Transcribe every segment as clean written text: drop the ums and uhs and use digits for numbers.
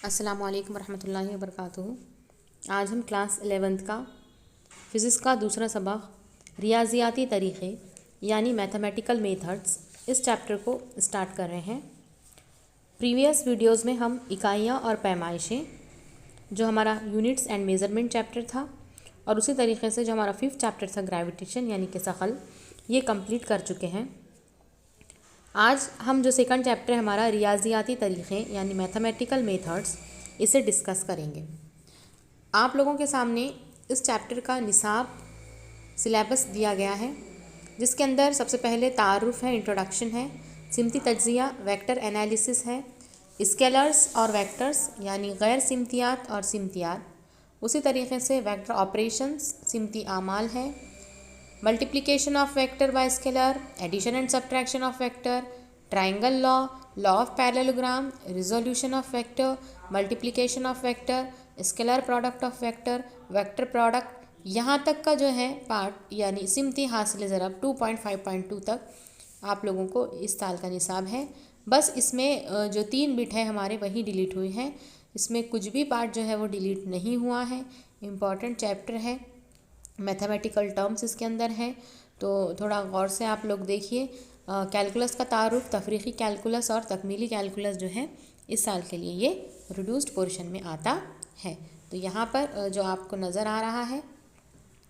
अस्सलामु अलैकुम रहमतुल्लाहि वबरकातुहू। आज हम क्लास 11th का फ़िज़िक्स का दूसरा सबक रियाज़ियाती तरीक़े यानी मैथमेटिकल मेथड्स इस चैप्टर को स्टार्ट कर रहे हैं। प्रीवियस वीडियोस में हम इकाइयाँ और पैमाइशें जो हमारा यूनिट्स एंड मेज़रमेंट चैप्टर था और उसी तरीके से जो हमारा 5th चैप्टर था ग्रेविटेशन यानी कि शकल, ये कंप्लीट कर चुके हैं। आज हम जो सेकंड चैप्टर है हमारा रियाज़ियाती तरीक़े यानी मैथमेटिकल मेथड्स, इसे डिस्कस करेंगे। आप लोगों के सामने इस चैप्टर का निसाब सिलेबस दिया गया है, जिसके अंदर सबसे पहले तारुफ है, इंट्रोडक्शन है, सिमती तज्ज़िया, वेक्टर एनालिसिस है, स्केलर्स और वेक्टर्स यानी गैर सिमतियात और सिमतियात, उसी तरीके से वेक्टर ऑपरेशंस, सिमती आमाल है, multiplication of vector by scalar, addition and subtraction of vector, triangle law, law of parallelogram, resolution of vector, multiplication of vector, scalar product of vector, vector product, यहाँ तक का जो है पार्ट यानी सिमती हासिल ज़रब 2.5.2 तक आप लोगों को इस साल का निसाब है। बस इसमें जो 3 बिट है हमारे वही डिलीट हुए हैं, इसमें कुछ भी पार्ट जो है वो डिलीट नहीं हुआ है। इम्पॉर्टेंट चैप्टर है, मैथमेटिकल टर्म्स इसके अंदर हैं, तो थोड़ा गौर से आप लोग देखिए। कैलकुलस का तारुफ, तफरीक़ी कैलकुलस और तकमीली कैलकुलस जो है इस साल के लिए ये रिड्यूस्ड पोर्शन में आता है। तो यहाँ पर जो आपको नज़र आ रहा है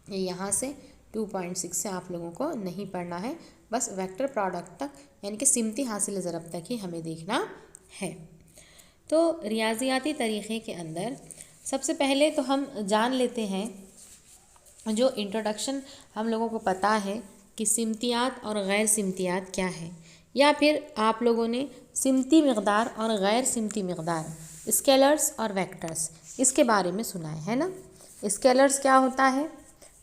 ये यहाँ से 2.6 से आप लोगों को नहीं पढ़ना है, बस वेक्टर प्रोडक्ट तक यानी कि सिमती हासिल ज़रब तक ही हमें देखना है। तो रियाज़ियाती तरीक़े के अंदर सबसे पहले तो हम जान लेते हैं, जो इंट्रोडक्शन हम लोगों को पता है कि सिमतियात और गैर सिमतियात क्या है, या फिर आप लोगों ने सिमती मिक़दार और गैर सिमती मिक़दार, स्केलर्स और वेक्टर्स, इसके बारे में सुना है ना। स्केलर्स क्या होता है,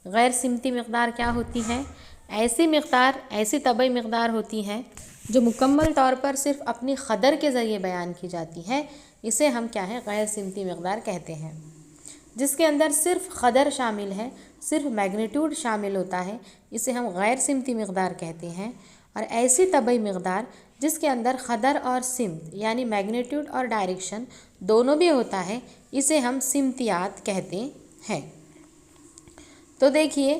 गैर सिमती मिक़दार क्या होती है। ऐसी मिक़दार, ऐसी तबई मिक़दार होती हैं जो मुकम्मल तौर पर सिर्फ़ अपनी क़दर के ज़रिए बयान की जाती है, इसे हम क्या है गैर सिमती मिक़दार कहते हैं। जिसके अंदर सिर्फ क़दर शामिल है, सिर्फ मैग्नीट्यूड शामिल होता है, इसे हम गैर सिमती मिक़दार कहते हैं। और ऐसी तबई मिक़दार जिसके अंदर क़दर और सिमत यानी मैग्नीट्यूड और डायरेक्शन दोनों भी होता है, इसे हम सिमतियात कहते हैं। तो देखिए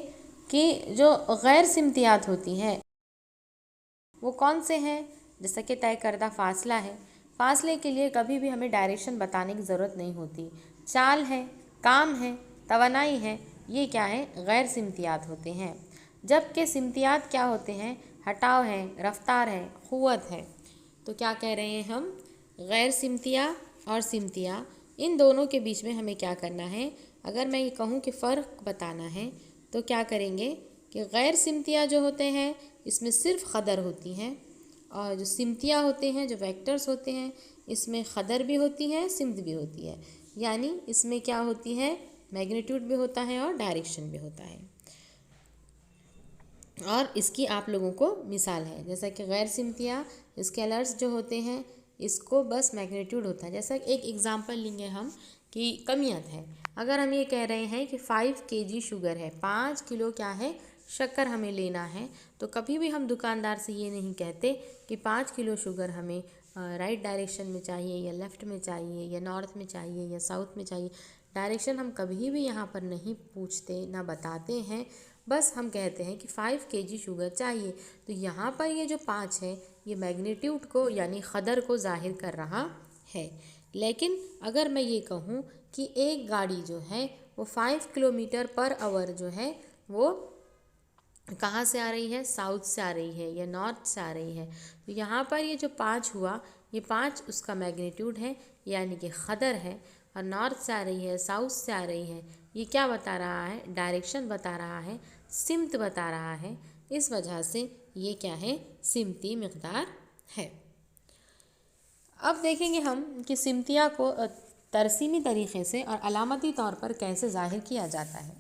कि जो गैर सिमतियात होती हैं वो कौन से हैं। जैसा कि तय करदा फ़ासला है, फ़ासले के लिए कभी भी हमें डायरेक्शन बताने की ज़रूरत नहीं होती। चाल है, काम है, तवानाई है, ये क्या है गैर सिमतियात होते हैं। जबकि सिमतियात क्या होते हैं, हटाव है, रफ्तार है, क़ुव्वत है। तो क्या कह रहे हैं हम, गैर सिमतिया और सिमतिया, इन दोनों के बीच में हमें क्या करना है। अगर मैं ये कहूँ कि फ़र्क बताना है तो क्या करेंगे कि गैर सिमतिया जो होते हैं इसमें सिर्फ क़दर होती हैं, और जो सिमतिया होते हैं, जो वेक्टर्स होते हैं, इसमें क़दर भी होती है, सिमत भी होती है। यानी इसमें क्या होती है, मैग्नीट्यूड भी होता है और डायरेक्शन भी होता है। और इसकी आप लोगों को मिसाल है, जैसा कि गैर सिमतिया स्केलर्स जो होते हैं इसको बस मैग्नीट्यूड होता है। जैसा एक एग्ज़ाम्पल लेंगे हम कि कमियत है। अगर हम ये कह रहे हैं कि 5 kg शुगर है, 5 किलो क्या है शक्कर हमें लेना है, तो कभी भी हम दुकानदार से ये नहीं कहते कि 5 किलो शुगर हमें राइट डायरेक्शन में चाहिए या लेफ़्ट में चाहिए या नॉर्थ में चाहिए या साउथ में चाहिए। डायरेक्शन हम कभी भी यहाँ पर नहीं पूछते, ना बताते हैं, बस हम कहते हैं कि 5 kg शुगर चाहिए। तो यहाँ पर ये जो 5 है ये मैग्नीट्यूड को यानी क़दर को ज़ाहिर कर रहा है। लेकिन अगर मैं ये कहूँ कि एक गाड़ी जो है वो 5 किलोमीटर पर आवर जो है वो कहाँ से आ रही है, साउथ से आ रही है या नॉर्थ से आ रही है, तो यहाँ पर ये जो 5 हुआ, ये 5 उसका मैग्नीट्यूड है यानी कि क़दर है। और नॉर्थ से आ रही है, साउथ से आ रही है, ये क्या बता रहा है, डायरेक्शन बता रहा है, सिमत बता रहा है। इस वजह से ये क्या है, सिमती मिक़दार है। अब देखेंगे हम कि सिमतिया को तरसीमी तरीक़े से और अलामती तौर पर कैसे ज़ाहिर किया जाता है।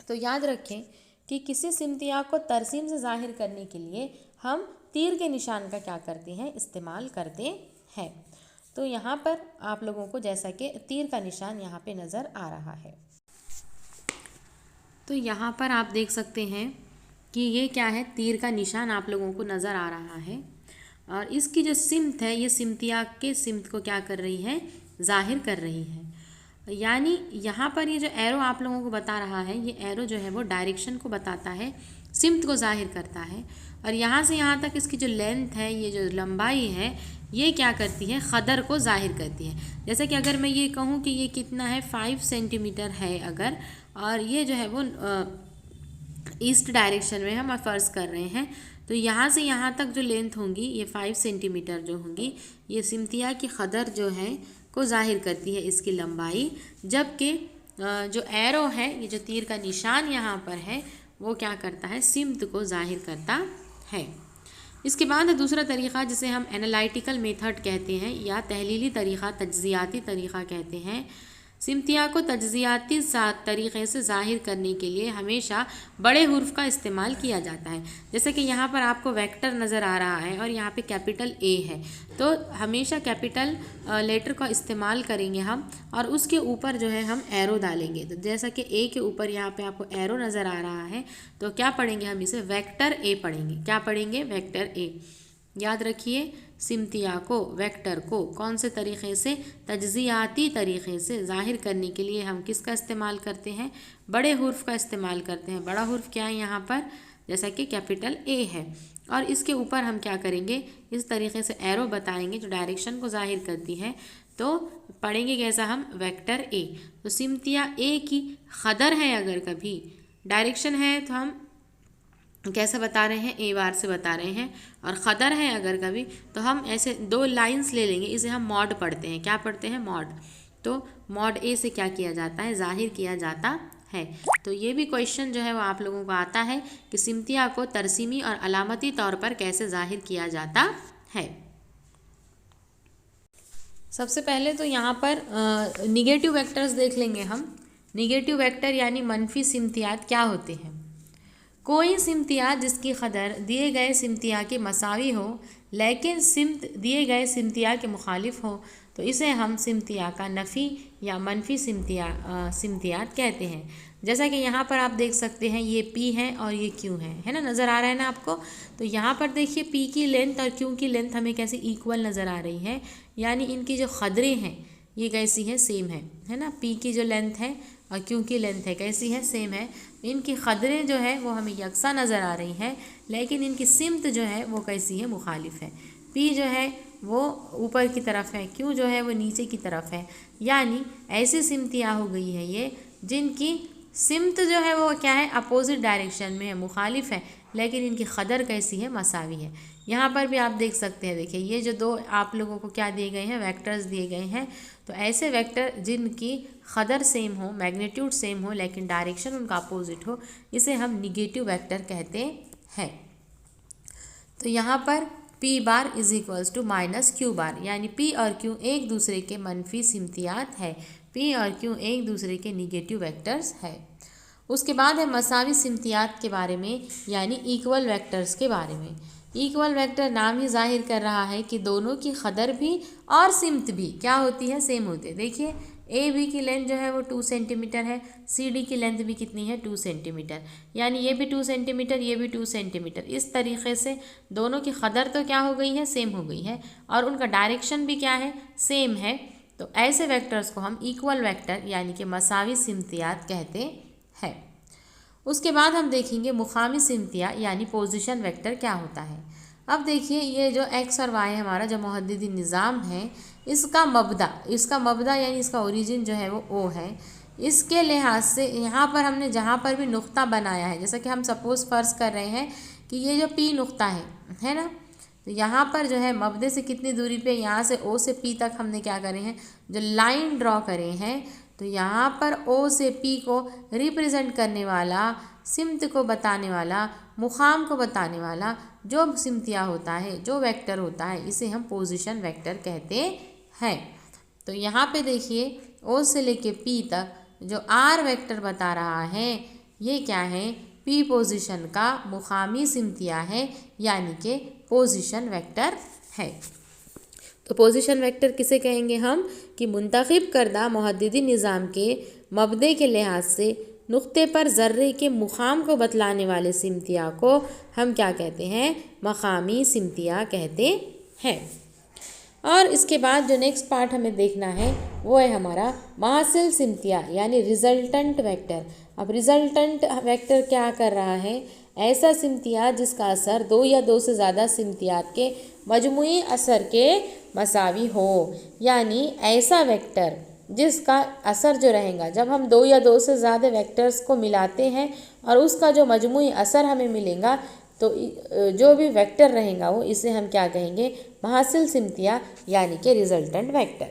तो याद रखें कि किसी सिमतिया को तरसीम से ज़ाहिर करने के लिए हम तीर के निशान का क्या करते हैं, इस्तेमाल करते हैं। तो यहाँ पर आप लोगों को जैसा कि तीर का निशान यहाँ पे नज़र आ रहा है, तो यहाँ पर आप देख सकते हैं कि ये क्या है, तीर का निशान आप लोगों को नज़र आ रहा है। और इसकी जो सिमत है, ये सिमतिया के सिमत को क्या कर रही है, जाहिर कर रही है। यानी यहाँ पर ये जो एरो आप लोगों को बता रहा है, ये एरो जो है वो डायरेक्शन को बताता है, सिमत को जाहिर करता है। और यहाँ से यहाँ तक इसकी जो लेंथ है, ये जो लंबाई है, ये क्या करती है, क़दर को जाहिर करती है। जैसे कि अगर मैं ये कहूँ कि ये कितना है, 5 सेंटीमीटर है अगर, और ये जो है वो ईस्ट डायरेक्शन में हम फ़र्ज़ कर रहे हैं, तो यहाँ से यहाँ तक जो लेंथ होंगी ये 5 सेंटीमीटर जो होंगी, ये सिमतिया की क़दर जो है को जाहिर करती है, इसकी लंबाई। जबकि जो एरो है, ये जो तीर का निशान यहाँ पर है, वो क्या करता है, सिमत को जाहिर करता है। इसके बाद दूसरा तरीक़ा जिसे हम एनालिटिकल मेथड कहते हैं या तहलीली तरीक़ा, तज्ज़ियाती तरीक़ा कहते हैं। सिमतिया को तज्ज़ियाती तरीक़े से ज़ाहिर करने के लिए हमेशा बड़े हुर्फ का इस्तेमाल किया जाता है। जैसे कि यहाँ पर आपको वेक्टर नज़र आ रहा है और यहाँ पे कैपिटल ए है, तो हमेशा कैपिटल लेटर का इस्तेमाल करेंगे हम, और उसके ऊपर जो है हम एरो डालेंगे। तो जैसा कि ए के ऊपर यहाँ पे आपको एरो नज़र आ रहा है, तो क्या पढ़ेंगे हम इसे, वेक्टर ए पढ़ेंगे। क्या पढ़ेंगे, वेक्टर ए। याद रखिए, सिमतिया को, वेक्टर को कौन से तरीक़े से, तज्ज़ियाती तरीक़े से ज़ाहिर करने के लिए हम किसका इस्तेमाल करते हैं, बड़े हुर्फ का इस्तेमाल करते हैं। बड़ा हुर्फ क्या है यहाँ पर, जैसा कि कैपिटल ए है, और इसके ऊपर हम क्या करेंगे, इस तरीक़े से एरो बताएंगे जो डायरेक्शन को ज़ाहिर करती है। तो पढ़ेंगे कैसा हम, वेक्टर ए। तो सिमतिया ए की क़दर है, अगर कभी डायरेक्शन है तो हम कैसे बता रहे हैं, ए बार से बता रहे हैं, और क़दर है अगर कभी तो हम ऐसे 2 लाइंस ले लेंगे, इसे हम मॉड पढ़ते हैं। क्या पढ़ते हैं, मॉड। तो मॉड ए से क्या किया जाता है, ज़ाहिर किया जाता है। तो ये भी क्वेश्चन जो है वो आप लोगों को आता है कि सिमतिया को तरसीमी और अलामती तौर पर कैसे ज़ाहिर किया जाता है। सबसे पहले तो यहाँ पर निगेटिव वेक्टर्स देख लेंगे हम। निगेटिव वेक्टर यानी मनफी सिमतियात क्या होते हैं। कोई सिमतिया जिसकी क़दर दिए गए सिमतिया के मसावी हो लेकिन सिमत दिए गए सिमतिया के मुखालिफ हो, तो इसे हम सिमतिया का नफ़ी या मनफी सिमतियात कहते हैं। जैसा कि यहाँ पर आप देख सकते हैं, ये P है और ये Q है ना, नज़र आ रहा है ना आपको। तो यहाँ पर देखिए P की लेंथ और Q की लेंथ हमें कैसे इक्वल नज़र आ रही है, यानी इनकी जो क़दरें हैं ये कैसी है, सेम है ना। P की जो लेंथ है और Q की लेंथ है कैसी है, सेम है। इनकी क़दरें जो है वो हमें यकसा नज़र आ रही हैं, लेकिन इनकी सिमत जो है वो कैसी है, मुखालिफ है। P जो है वो ऊपर की तरफ है, Q जो है वो नीचे की तरफ है। यानी ऐसी सिमतियाँ हो गई है ये जिनकी सिमत जो है वो क्या है, अपोजिट डायरेक्शन में है, मुखालिफ है, लेकिन इनकी क़दर कैसी है, मसावी है। यहाँ पर भी आप देख सकते हैं, देखिए ये जो 2 आप लोगों को क्या दिए गए हैं, वेक्टर्स दिए गए हैं। तो ऐसे वेक्टर जिनकी क़दर सेम हो, मैग्नीट्यूड सेम हो, लेकिन डायरेक्शन उनका अपोजिट हो, इसे हम निगेटिव वेक्टर कहते हैं। तो यहाँ पर P bar is equals to minus Q bar, यानी P और Q एक दूसरे के मनफी सिमतियात है। P और Q एक दूसरे के निगेटिव वेक्टर्स है। उसके बाद है मसावी सिमतियात के बारे में, यानी इक्वल वेक्टर्स के बारे में। इक्वल वेक्टर नाम ही जाहिर कर रहा है कि दोनों की क़दर भी और सिमत भी क्या होती है, सेम होती है। देखिए ए बी की लेंथ जो है वो 2 सेंटीमीटर है, सी डी की लेंथ भी कितनी है, 2 सेंटीमीटर, यानी ये भी 2 सेंटीमीटर, ये भी 2 सेंटीमीटर। इस तरीके से दोनों की क़दर तो क्या हो गई है, सेम हो गई है, और उनका डायरेक्शन भी क्या है, सेम है। तो ऐसे वेक्टर्स को हम इक्वल वेक्टर यानी कि मसावी सिमतियात कहते हैं। उसके बाद हम देखेंगे मुकामी सिमतिया यानी पोजीशन वेक्टर क्या होता है। अब देखिए ये जो एक्स और वाई हमारा जो मुहद्दिदी निज़ाम है, इसका मबदा यानी इसका ओरिजिन जो है वो ओ है। इसके लिहाज से यहाँ पर हमने जहाँ पर भी नुक्ता बनाया है, जैसा कि हम सपोज़ फ़र्ज़ कर रहे हैं कि ये जो पी नुक्ता है ना, तो यहाँ पर जो है मबदे से कितनी दूरी पे, यहाँ से ओ से पी तक हमने क्या करे हैं, जो लाइन ड्रॉ करे हैं। तो यहाँ पर ओ से पी को रिप्रेजेंट करने वाला, सिमत को बताने वाला, मुकाम को बताने वाला जो सिमतिया होता है, जो वेक्टर होता है, इसे हम पोजीशन वेक्टर कहते हैं। तो यहाँ पे देखिए ओ से लेके पी तक जो आर वेक्टर बता रहा है, ये क्या है, पी पोजीशन का मुकामी सिमतिया है, यानी कि पोजीशन वेक्टर है। तो पोजीशन वेक्टर किसे कहेंगे हम, कि मुंतखब करदा मुहद्दिदी निज़ाम के मबदे के लिहाज से नुक्ते पर ज़र्रे के मुकाम को बतलाने वाले सिमतिया को हम क्या कहते हैं, मकामी सिमतिया कहते हैं। और इसके बाद जो नेक्स्ट पार्ट हमें देखना है वो है हमारा महासिल सिमतिया यानी रिजल्टेंट वेक्टर। अब रिजल्टेंट वेक्टर क्या कर रहा है, ऐसा सिमतिया जिसका असर दो या दो से ज़्यादा सिमतियात के मजमुई असर के मसावी हो, यानी ऐसा वेक्टर जिसका असर जो रहेगा जब हम दो या दो से ज़्यादा वेक्टर्स को मिलाते हैं और उसका जो मजमुई असर हमें मिलेगा तो जो भी वेक्टर रहेगा वो इसे हम क्या कहेंगे, महासिल सिमतिया यानी कि रिजल्टेंट वेक्टर।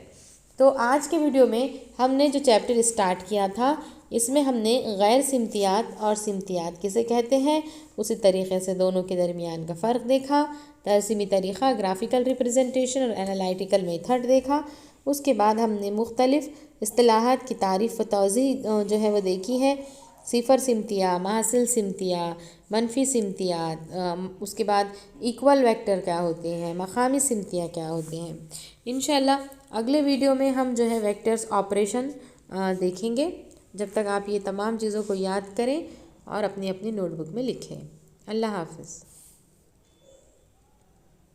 तो आज के वीडियो में हमने जो चैप्टर स्टार्ट किया था इसमें हमने गैर सिमतियात और सिमतियात किसे कहते हैं उसी तरीक़े से दोनों के दरमियान का फ़र्क देखा, तरसीमी तरीक़ा, ग्राफिकल रिप्रेजेंटेशन और एनालिटिकल मेथड देखा। उसके बाद हमने मुख्तलिफ़ इस्तिलाहात की तारीफ़ व तौज़ीह जो है वो देखी है, सिफ़र सिमतिया, महासिल सिमतिया, मनफी सिमतियात, उसके बाद इक्वल वेक्टर क्या होते हैं, मकामी सिमतिया क्या होते हैं। इंशाल्लाह अगले वीडियो में हम जो है वेक्टर्स ऑपरेशन देखेंगे। जब तक आप ये तमाम चीज़ों को याद करें और अपनी अपनी नोटबुक में लिखें। अल्लाह हाफ़िज़।